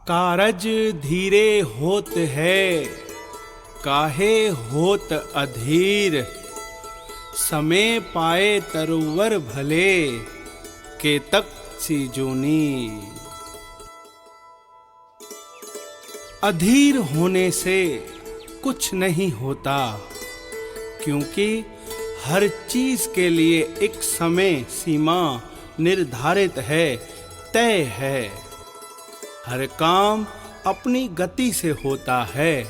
कारज धीरे होत है, काहे होत अधीर। समय पाए तरुवर भले, केतक सी जूनी। अधीर होने से कुछ नहीं होता, क्योंकि हर चीज के लिए एक समय सीमा निर्धारित है, तय है। हर काम अपनी गति से होता है।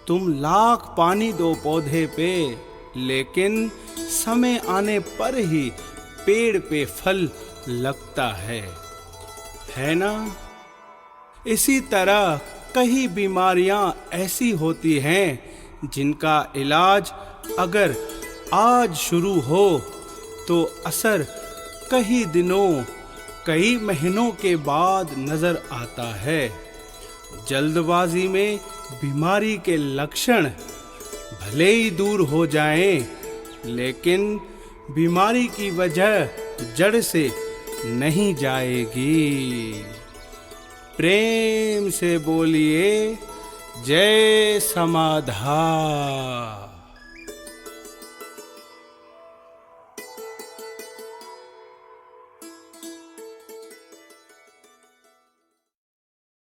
तुम लाख पानी दो पौधे पे, लेकिन समय आने पर ही पेड़ पे फल लगता है ना? इसी तरह कई बीमारियां ऐसी होती हैं जिनका इलाज अगर आज शुरू हो तो असर कई दिनों, कई महीनों के बाद नजर आता है। जल्दबाजी में बीमारी के लक्षण भले ही दूर हो जाएं, लेकिन बीमारी की वजह जड़ से नहीं जाएगी। प्रेम से बोलिए जय समाधान।